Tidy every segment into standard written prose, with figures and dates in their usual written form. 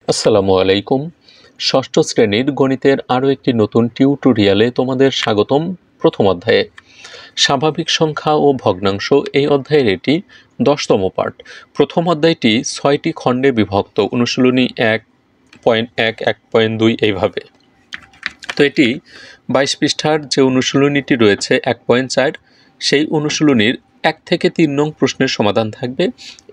আসসালামু আলাইকুম। ষষ্ঠ শ্রেণীর গণিতের আরও একটি নতুন টিউটোরিয়ালে তোমাদের স্বাগতম। প্রথম অধ্যায়ে স্বাভাবিক সংখ্যা ও ভগ্নাংশ, এই অধ্যায়ের এটি 10তম পার্ট। প্রথম অধ্যায়টি 6টি খণ্ডে বিভক্ত, অনুশীলনী 1.1, 1.2 এইভাবে। তো এটি 22 পৃষ্ঠার যে অনুশীলনীটি রয়েছে 1.4, সেই অনুশীলনীর 1 থেকে 3 নং প্রশ্নের সমাধান থাকবে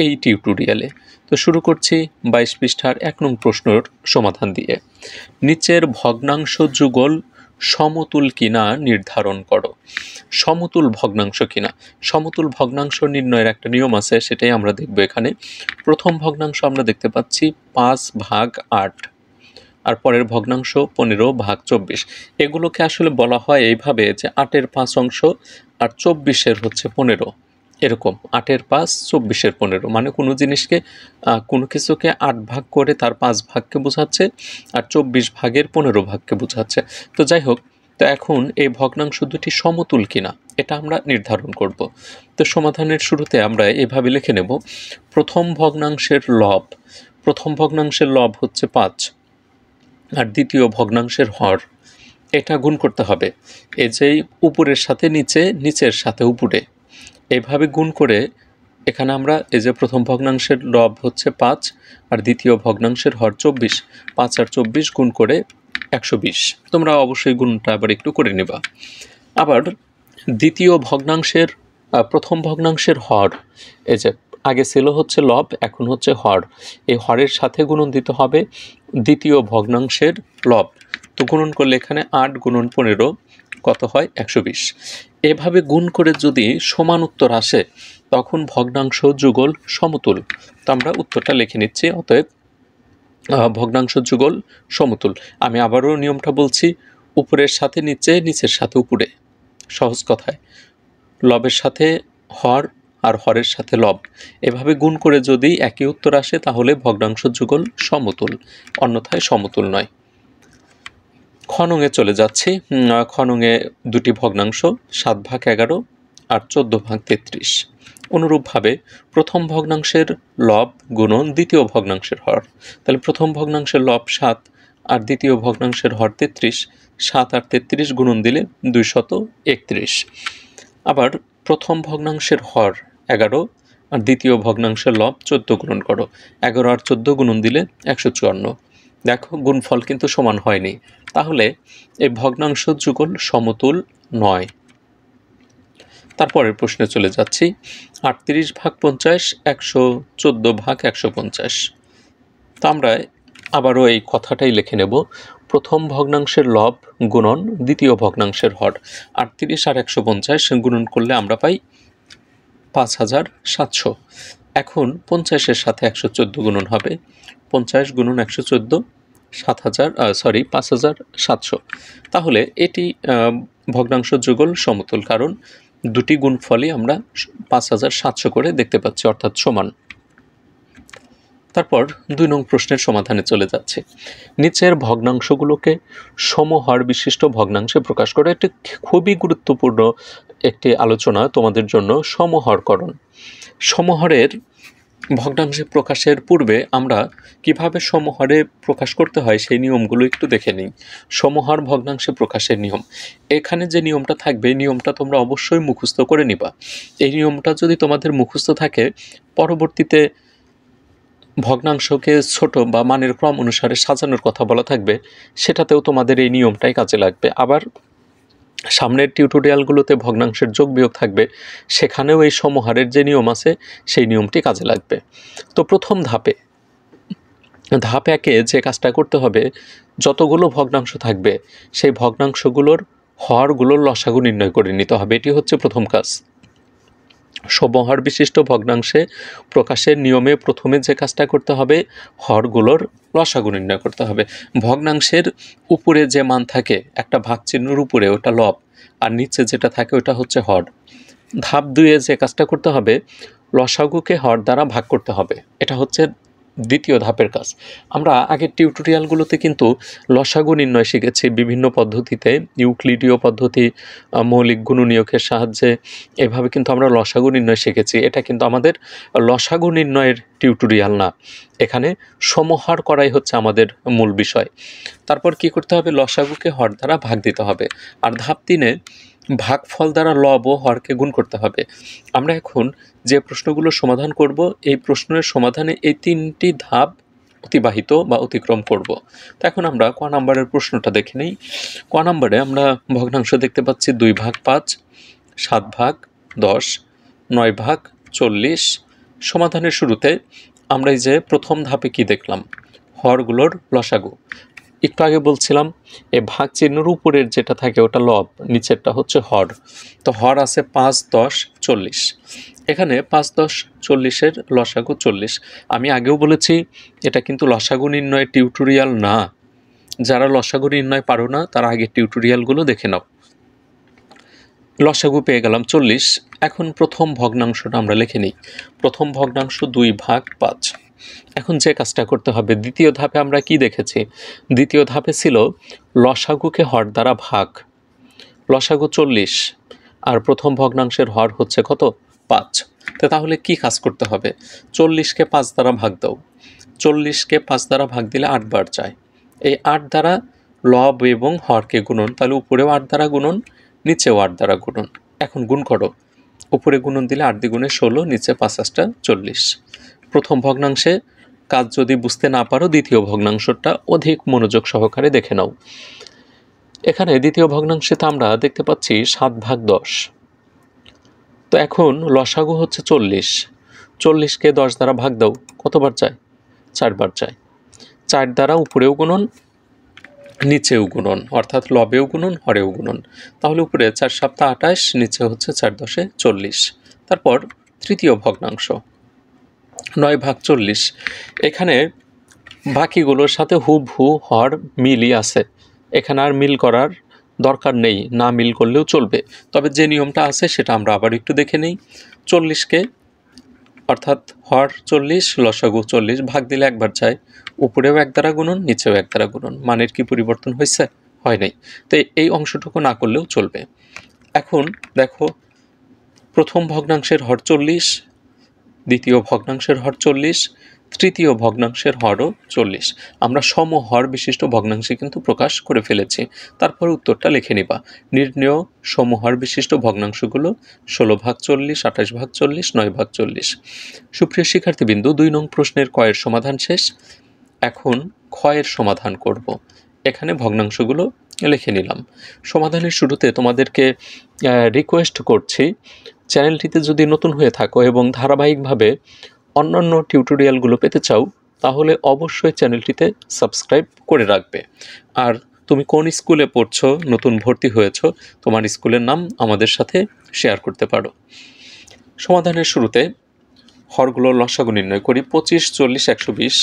এই টিউটোরিয়ালে। তো শুরু করছি 22 পৃষ্ঠার 1 নং প্রশ্নের সমাধান দিয়ে। নিচের ভগ্নাংশ যুগল সমতুল কিনা নির্ধারণ করো। সমতুল ভগ্নাংশ কিনা, সমতুল ভগ্নাংশ নির্ণয়ের একটা নিয়ম আছে, সেটাই আমরা দেখব এখানে। প্রথম ভগ্নাংশ আমরা দেখতে পাচ্ছি 5/8, আর পরের ভগ্নাংশ 15/24। এগুলোকে আসলে বলা হয় এইভাবে যে 8-এর 5 অংশ আর 24-এর হচ্ছে 15, এরকম 8-এর 5, 24-এর 15, মানে কোনো জিনিসকে কোনো কিছুকে 8 ভাগ করে তার 5 ভাগকে বোঝাচ্ছে, আর 24 ভাগের 15 ভাগকে বোঝাচ্ছে। তো যাই হোক, তো এখন এই ভগ্নাংশ দুটি সমতুল কিনা এটা আমরা নির্ধারণ করব। তো সমাধানের শুরুতে আমরা এভাবে লিখে নেব, প্রথম ভগ্নাংশের লব, প্রথম ভগ্নাংশের লব হচ্ছে 5, আর দ্বিতীয় ভগ্নাংশের হর, এটা গুণ করতে হবে। এই যে উপরের সাথে নিচে, নিচের সাথে উপরে, এইভাবে গুণ করে এখানে আমরা এই যে প্রথম ভগ্নাংশের লব হচ্ছে 5 আর দ্বিতীয় ভগ্নাংশের হর 24, 5 আর 24 গুণ করে 120। তোমরা অবশ্যই গুণটা আবার একটু করে নেবা। আবার দ্বিতীয় ভগ্নাংশের প্রথম ভগ্নাংশের হর, এই যে আগে ছিল হচ্ছে লব, এখন হচ্ছে হর, এই হরের সাথে গুণন দিতে হবে দ্বিতীয় ভগ্নাংশের লব। তো গুণন করলে এখানে 8 গুণন 15 কত হয়? 120। এভাবে গুণ করে যদি সমান উত্তর আসে তখন ভগ্নাংশ যুগল সমতুল। তো আমরা উত্তরটা লিখে নিচ্ছি, অতএব ভগ্নাংশ যুগল সমতুল। আমি আবারও নিয়মটা বলছি, উপরের সাথে নিচে, নিচের সাথে উপরে। সহজ কথায় লবের সাথে হর আর হরের সাথে লব, এভাবে গুণ করে যদি একই উত্তর আসে তাহলে ভগ্নাংশ যুগল সমতুল, অন্যথায় সমতুল নয়। খনঙে চলে যাচ্ছি। খনঙে দুটি ভগ্নাংশ 7/11 আর 14/33। অনুরূপভাবে প্রথম ভগ্নাংশের লব গুণন দ্বিতীয় ভগ্নাংশের হর, তাহলে প্রথম ভগ্নাংশের লব 7 আর দ্বিতীয় ভগ্নাংশের হর 33, 7 আর 33 গুণন দিলে 231। আবার প্রথম ভগ্নাংশের হর 11 আর দ্বিতীয় ভগ্নাংশের লব 14 গুণন করো, 11 আর 14 গুণন দিলে 154। দেখো গুণফল কিন্তু সমান হয়নি, তাহলে এই ভগ্নাংশ যুগল সমতুল নয়। তারপরের প্রশ্নে চলে যাচ্ছি, 38/50, 114/150। তো আমরা আবারও এই কথাটাই লিখে নেব, প্রথম ভগ্নাংশের লব গুণন দ্বিতীয় ভগ্নাংশের হর, 38 আর 150 গুণন করলে আমরা পাই 5700। এখন 50-এর সাথে 114 গুণন হবে, 50 গুণন 114, 5700। তাহলে এটি ভগ্নাংশ যুগল সমতুল, কারণ দুটি গুণফলই আমরা 5700 করে দেখতে পাচ্ছি, অর্থাৎ সমান। তারপর 2 নং প্রশ্নের সমাধানে চলে যাচ্ছে। নিচের ভগ্নাংশগুলোকে সমহর বিশিষ্ট ভগ্নাংশে প্রকাশ করে। এটি খুবই গুরুত্বপূর্ণ একটি আলোচনা তোমাদের জন্য, সমহরকরণ। সমহরের ভগ্নাংশে প্রকাশের পূর্বে আমরা কিভাবে সমহরে প্রকাশ করতে হয় সেই নিয়মগুলো একটু দেখে নিই। সমহর ভগ্নাংশে প্রকাশের নিয়ম, এখানে যে নিয়মটা থাকবে নিয়মটা তোমরা অবশ্যই মুখস্থ করে নিবা। এই নিয়মটা যদি তোমাদের মুখস্থ থাকে, পরবর্তীতে ভগ্নাংশকে ছোট বা মানের ক্রম অনুসারে সাজানোর কথা বলা থাকবে, সেটাতেও তোমাদের এই নিয়মটাই কাজে লাগবে। আবার সামনের টিউটোরিয়ালগুলোতে ভগ্নাংশের যোগ বিয়োগ থাকবে, সেখানেও এই সমহারের যে নিয়ম আছে সেই নিয়মটি কাজে লাগবে। তো প্রথম ধাপ 1-এ যে কাজটা করতে হবে, যতগুলো ভগ্নাংশ থাকবে সেই ভগ্নাংশগুলোর হরগুলোর লসাগু নির্ণয় করে নিতে হবে। এটি হচ্ছে প্রথম কাজ। সমহর বিশিষ্ট ভগ্নাংশে প্রকাশের নিয়মে প্রথমে যে কাজটা করতে হবে, হরগুলোর লসাগু নির্ণয় করতে হবে। ভগ্নাংশের উপরে যে মান থাকে একটা ভাগ চিহ্নের উপরে, ওটা লব, আর নিচে যেটা থাকে ওটা হচ্ছে হর। ধাপ 2-এ যে কাজটা করতে হবে, লসাগুকে হর দ্বারা ভাগ করতে হবে। এটা হচ্ছে দ্বিতীয় ধাপের কাজ। আমরা আগের টিউটোরিয়ালগুলোতে কিন্তু লসাগু নির্ণয় শিখেছি বিভিন্ন পদ্ধতিতে, ইউক্লিডীয় পদ্ধতি, মৌলিক গুণনীয়কের সাহায্যে এভাবে কিন্তু আমরা লসাগু নির্ণয় শিখেছি। এটা কিন্তু আমাদের লসাগু নির্ণয়ের টিউটোরিয়াল না, এখানে সমহার করাই হচ্ছে আমাদের মূল বিষয়। তারপর কি করতে হবে, লসাগুকে হর দ্বারা ভাগ দিতে হবে, আর ধাপ 3-এ ভাগফল দ্বারা লব ও হরকে গুণ করতে হবে। আমরা এখন যে প্রশ্নগুলো সমাধান করব, এই প্রশ্নের সমাধানে এই 3টি ধাপ অতিবাহিত বা অতিক্রম করব। তো এখন আমরা ক নাম্বারের প্রশ্নটা দেখে নেই। ক নাম্বারে আমরা ভগ্নাংশ দেখতে পাচ্ছি 2/5, 7/10, 9/40। সমাধানের শুরুতে আমরা এই যে প্রথম ধাপে কি দেখলাম, হরগুলোর লসাগু। একটু আগে বলছিলাম এই ভাগ চিহ্নের উপরের যেটা থাকে ওটা লব, নিচেরটা হচ্ছে হর। তো হর আছে 5, 10, 40। এখানে 5, 10, 40-এর লসাগু 40। আমি আগেও বলেছি এটা কিন্তু লসাগু নির্ণয়ের টিউটোরিয়াল না। যারা লসাগু নির্ণয় পারো না তারা আগের টিউটোরিয়ালগুলো দেখে নাও। লসাগু পেয়ে গেলাম 40। এখন প্রথম ভগ্নাংশটা আমরা লিখে নিই। প্রথম ভগ্নাংশ 2/5। এখন যে কাজটা করতে হবে, দ্বিতীয় ধাপে আমরা কি দেখেছি, দ্বিতীয় ধাপে ছিল লসাগুকে হর দ্বারা ভাগ। লসাগু 40 আর প্রথম ভগ্নাংশের হর হচ্ছে কত, 5। তাহলে কি কাজ করতে হবে, 40-কে 5 দ্বারা ভাগ দাও। 40-কে 5 দ্বারা ভাগ দিলে 8 বার যায়। এই 8 দ্বারা লব এবং হরকে গুণন, তাহলে উপরেও 8 দ্বারা গুণন, নিচেও 8 দ্বারা গুণন। এখন গুণ করো, উপরে গুণন দিলে 8 দ্বিগুণে 16, নিচে 5 × 40। প্রথম ভগ্নাংশে কাজ যদি বুঝতে না পারো দ্বিতীয় ভগ্নাংশটা অধিক মনোযোগ সহকারে দেখে নাও। এখানে দ্বিতীয় ভগ্নাংশে তো আমরা দেখতে পাচ্ছি 7/10। তো এখন লসাগু হচ্ছে 40। 40-কে 10 দ্বারা ভাগ দাও, কতবার চাই, 4 বার চাই। 4 দ্বারা উপরেও গুণন, নিচেও গুণন, অর্থাৎ লবেও গুণন, হরেও গুণন। তাহলে উপরে 4 × 7 = 28, নিচে হচ্ছে 4 × 10 = 40। তারপর তৃতীয় ভগ্নাংশ 9/40। এখানে বাকিগুলোর সাথে হুবহু হর মিলই আছে, এখানে আর মিল করার দরকার নেই, না মিল করলেও চলবে। তবে যে নিয়মটা আছে সেটা আমরা আবার একটু দেখে নেই। 40-কে অর্থাৎ হর 40, লসাগু 40 ভাগ দিলে একবার যায়, উপরেও 1 দ্বারা গুণন, নিচেও 1 দ্বারা গুণন। মানের কি পরিবর্তন হয়েছে, হয় নাই। তো এই অংশটুকু না করলেও চলবে। এখন দেখো, প্রথম ভগ্নাংশের হর 40, দ্বিতীয় ভগ্নাংশের হর 40, তৃতীয় ভগ্নাংশের হরও 40। আমরা সমহর বিশিষ্ট ভগ্নাংশে কিন্তু প্রকাশ করে ফেলেছি। তারপর উত্তরটা লিখে নিবা। নির্ণেয় সমহর বিশিষ্ট ভগ্নাংশগুলো 16/40, 28/40, 9/40। সুপ্রিয় শিক্ষার্থীবৃন্দু, 2 নং প্রশ্নের ক এর সমাধান শেষ। এখন খ এর সমাধান করব। এখানে ভগ্নাংশগুলো লিখে নিলাম। সমাধানের শুরুতে তোমাদেরকে রিকোয়েস্ট করছি, চ্যানেলটিতে যদি নতুন হয়ে থাকো এবং ধারাবাহিকভাবে অন্যান্য টিউটোরিয়ালগুলো পেতে চাও, তাহলে অবশ্যই চ্যানেলটিতে সাবস্ক্রাইব করে রাখবে। আর তুমি কোন স্কুলে পড়ছো, নতুন ভর্তি হয়েছো, তোমার স্কুলের নাম আমাদের সাথে শেয়ার করতে পারো। সমাধানের শুরুতে হরগুলোর লসাগু নির্ণয় করি। 25, 40, 120।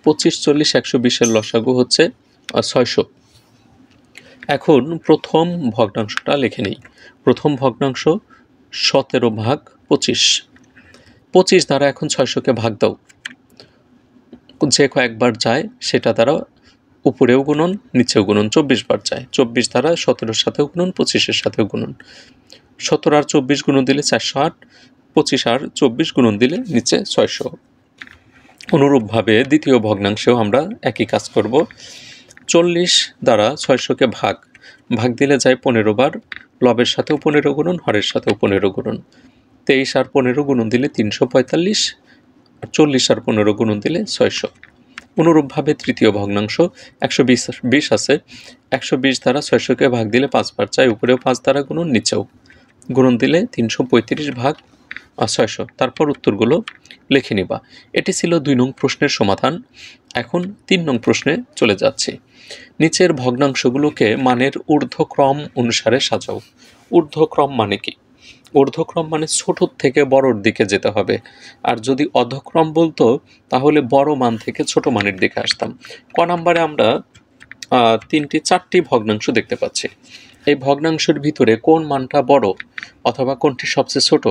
25, 40, 120-এর লসাগু হচ্ছে 600। এখন প্রথম ভগ্নাংশটা লিখে নেই। প্রথম ভগ্নাংশ 17/25। 25 দ্বারা এখন 600-কে ভাগ দাও, যে কয়েকবার যায় সেটা দ্বারা উপরেও গুণন, নিচেও গুণন, 24 বার যায়। 24 দ্বারা 17-এর সাথেও গুণন, 25-এর সাথেও গুণন। 17 আর 24 গুণন দিলে 408, 25 আর 24 গুণন দিলে নিচে 600। অনুরূপভাবে দ্বিতীয় ভগ্নাংশেও আমরা একই কাজ করব। 40 দ্বারা 600-কে ভাগ দিলে যায় 15 বার, লবের সাথেও 15 গুণন, হরের সাথেও 15 গুণন। 23 আর 15 গুণন দিলে 345, আর 40 আর 15 গুণন দিলে 600। অনুরূপভাবে তৃতীয় ভগ্নাংশ 120 আছে। 120 দ্বারা 600-কে ভাগ দিলে 5 বার চাই, উপরেও 5 দ্বারা গুণন, নিচেও গুণন দিলে 335/600। তারপর উত্তরগুলো লিখে নিবা। এটি ছিল 2 নং প্রশ্নের সমাধান। এখন 3 নং প্রশ্নে চলে যাচ্ছি। নিচের ভগ্নাংশগুলোকে মানের ঊর্ধ্বক্রম অনুসারে সাজাও। ঊর্ধ্বক্রম মানে কি? ঊর্ধ্বক্রম মানে ছোট থেকে বড়র দিকে যেতে হবে, আর যদি অধক্রম বলতো তাহলে বড় মান থেকে ছোট মানের দিকে আসতাম। ক নাম্বারে আমরা 4টি ভগ্নাংশ দেখতে পাচ্ছি। এই ভগ্নাংশের ভিতরে কোন মানটা বড় অথবা কোনটি সবচেয়ে ছোট,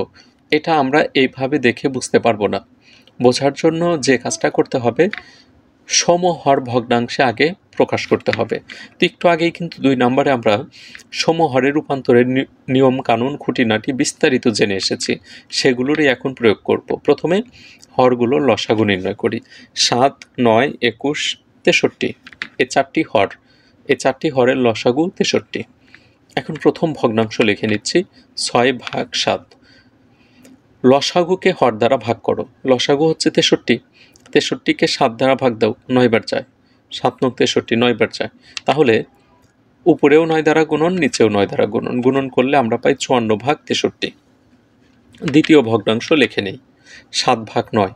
এটা আমরা এইভাবে দেখে বুঝতে পারবো না। বোঝার জন্য যে কাজটা করতে হবে, সমহর ভগ্নাংশে আগে প্রকাশ করতে হবে। তো একটু আগেই কিন্তু 2 নম্বরে আমরা সমহরে রূপান্তরের নিয়ম কানুন খুঁটিনাটি বিস্তারিত জেনে এসেছি, সেগুলোরই এখন প্রয়োগ করব। প্রথমে হরগুলো লসাগু নির্ণয় করি। 7, 9, 21, 63 এই 4টি হর, এই 4টি হরের লসাগু 63। এখন প্রথম ভগ্নাংশ লিখে নিচ্ছি, 6/7। লসাগুকে হর দ্বারা ভাগ করো। লসাগু হচ্ছে 63, 63কে 7 দ্বারা ভাগ দাও, 9 বার যায়। 7 9 63, 9 বার যায়। তাহলে উপরেও 9 দ্বারা গুণন, নিচেও 9 দ্বারা গুণন, গুণন করলে আমরা পাই 54/63। দ্বিতীয় ভগ্নাংশ লিখে নেই, 7/9।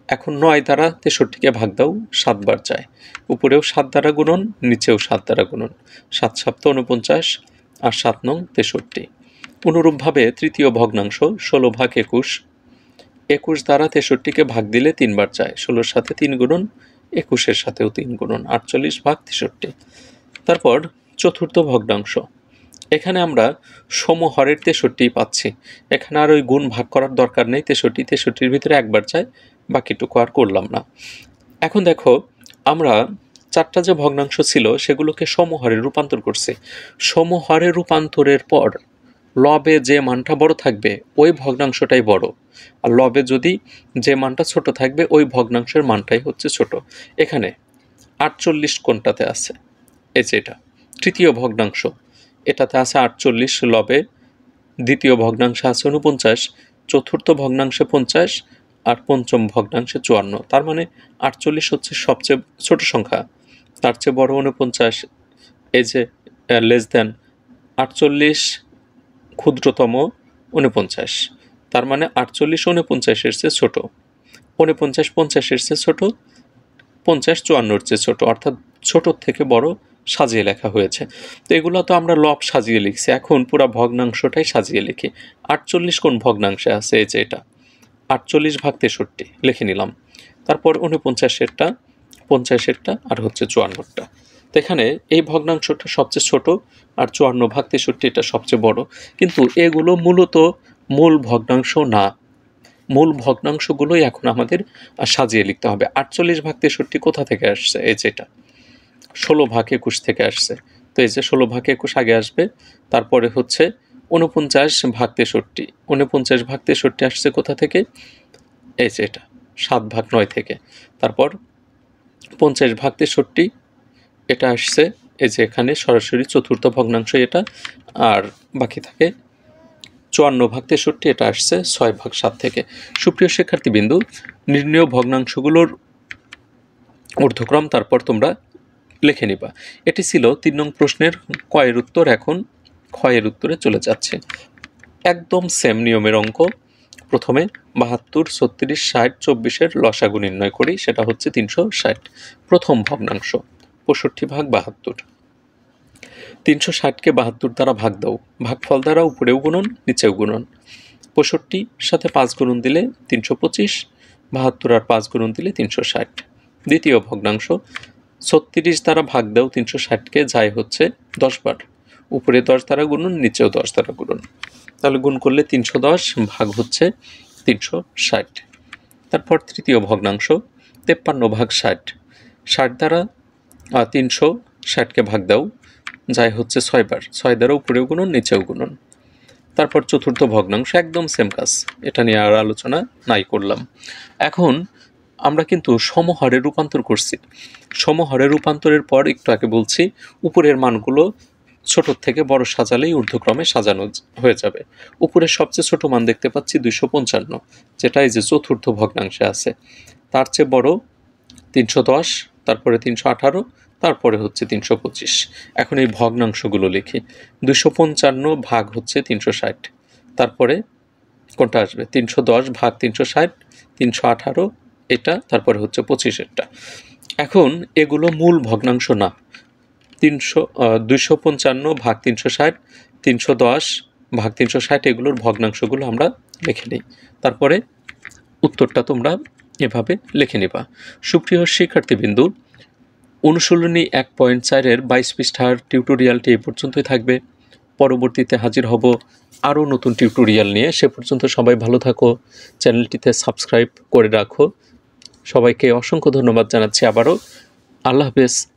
এখন 9 দ্বারা 63কে ভাগ দাও, 7 বার যায়। উপরেও 7 দ্বারা গুণন, নিচেও 7 দ্বারা গুণন, 7 7 49 আর 7 9 63। অনুরূপভাবে তৃতীয় ভগ্নাংশ 16/21। 21 দ্বারা 63কে ভাগ দিলে 3 বার যায়। 16-র সাথে 3 গুণন, 21-এর সাথেও 3 গুণন, 48/63। তারপর চতুর্থ ভগ্নাংশ, এখানে আমরা সমহরের 63 পাচ্ছি। এখানে আর ওই গুণ ভাগ করার দরকার নেই, 63-63-র ভিতরে একবার যায়, বাকিটুকু আর করলাম না। এখন দেখো, আমরা 4টা যে ভগ্নাংশ ছিল সেগুলোকে সমহরে রূপান্তর করছি। সমহরে রূপান্তরের পর লবে যে মানটা বড় থাকবে ওই ভগ্নাংশটাই বড়, আর লবে যদি যে মানটা ছোট থাকবে ওই ভগ্নাংশের মানটাই হচ্ছে ছোট। এখানে 48 কোনটাতে আছে? এই যে এটা তৃতীয় ভগ্নাংশ, এটাতে আছে 48 লবে, দ্বিতীয় ভগ্নাংশে আছে 49, চতুর্থ ভগ্নাংশে 50 আর পঞ্চম ভগ্নাংশে 54। তার মানে 48 হচ্ছে সবচেয়ে ছোট সংখ্যা, তার চেয়ে বড় 49। এই যে লেস দেন 48, ক্ষুদ্রতম 49। তার মানে 48 49-এর চেয়ে ছোট, 49 50-এর চেয়ে ছোট, 50 54-এর চেয়ে ছোট, অর্থাৎ ছোটোর থেকে বড় সাজিয়ে লেখা হয়েছে। তো এগুলো তো আমরা লব সাজিয়ে লিখছি, এখন পুরো ভগ্নাংশটাই সাজিয়ে লিখি। 48 কোন ভগ্নাংশে আছে? এই যে এটা 48/63 লিখে নিলাম। তারপর 49-এরটা, 50-এরটা আর হচ্ছে 54-টা। তো এখানে এই ভগ্নাংশটা সবচেয়ে ছোট আর 54/63টা সবচেয়ে বড়, কিন্তু এগুলো মূলত মূল ভগ্নাংশ না। মূল ভগ্নাংশগুলোই এখন আমাদের সাজিয়ে লিখতে হবে। 48/63 কোথা থেকে আসছে? এই যেটা 16/21 থেকে আসছে। তো এই যে 16/21 আগে আসবে, তারপরে হচ্ছে 49/63। 49/63 আসছে কোথা থেকে? এই যে এটা 7/9 থেকে। তারপর 50/63 এটা আসছে এই যে এখানে সরাসরি চতুর্থ ভগ্নাংশ এটা, আর বাকি থাকে 54/63, এটা আসছে 6/7 থেকে। সুপ্রিয় শিক্ষার্থীবৃন্দু, নির্ণেয় ভগ্নাংশগুলোর ঊর্ধ্বক্রম তারপর তোমরা লিখে নিবা। এটি ছিল 3 নং প্রশ্নের কয়ের উত্তর। এখন ক্ষয়ের উত্তরে চলে যাচ্ছে। একদম সেম নিয়মের অঙ্ক। প্রথমে 72, 36, 60, 24-এর লসাগু নির্ণয় করি, সেটা হচ্ছে 360। প্রথম ভগ্নাংশ 65/72। 360-কে 72 দ্বারা ভাগ দাও, ভাগফল দ্বারা উপরেও গুণন নিচেও গুণন। 65 সাথে 5 গুণন দিলে 325, 72 আর 5 গুণন দিলে 360। দ্বিতীয় ভগ্নাংশ 36 দ্বারা ভাগ দাও 360-কে, যায় হচ্ছে 10 বার, উপরে 10 দ্বারা গুণন নিচেও 10 দ্বারা গুণন। তাহলে গুণ করলে 310 ভাগ হচ্ছে 360। তারপর তৃতীয় ভগ্নাংশ 53/60। 60 দ্বারা 360-কে ভাগ দাও, যায় হচ্ছে 6 বার, 6 দ্বারা উপরেও গুণন নিচেও গুণন। তারপর চতুর্থ ভগ্নাংশ একদম সেম কাজ, এটা নিয়ে আর আলোচনা নাই করলাম। এখন আমরা কিন্তু সমহরে রূপান্তর করছি। সমহরে রূপান্তরের পর একটু আগে বলছি উপরের মানগুলো ছোট থেকে বড় সাজালেই ঊর্ধ্বক্রমে সাজানো হয়ে যাবে। উপরের সবচেয়ে ছোট মান দেখতে পাচ্ছি 255, যেটা এই যে চতুর্থ ভগ্নাংশে আছে। তার চেয়ে বড় 310, তারপরে 318, তারপরে হচ্ছে 325। এখন এই ভগ্নাংশগুলো লিখি। 255 ভাগ হচ্ছে 360, তারপরে কোনটা আসবে? 310 ভাগ 360, 318 এটা, তারপরে হচ্ছে 25-এরটা। এখন এগুলো মূল ভগ্নাংশ না। 255 ভাগ 360, 310 ভাগ 360 এগুলোর ভগ্নাংশগুলো আমরা লিখে নিই, তারপরে উত্তরটা তোমরা এভাবে লিখে নিবা। সুপ্রিয় শিক্ষার্থীবৃন্দু, অনুশীলনী 1.4-এর 22 পৃষ্ঠার টিউটোরিয়ালটি এই পর্যন্তই থাকবে। পরবর্তীতে হাজির হব আরও নতুন টিউটোরিয়াল নিয়ে। সে পর্যন্ত সবাই ভালো থাকো, চ্যানেলটিতে সাবস্ক্রাইব করে রাখো। সবাইকে অসংখ্য ধন্যবাদ জানাচ্ছি আবারও। আল্লাহ হাফেজ।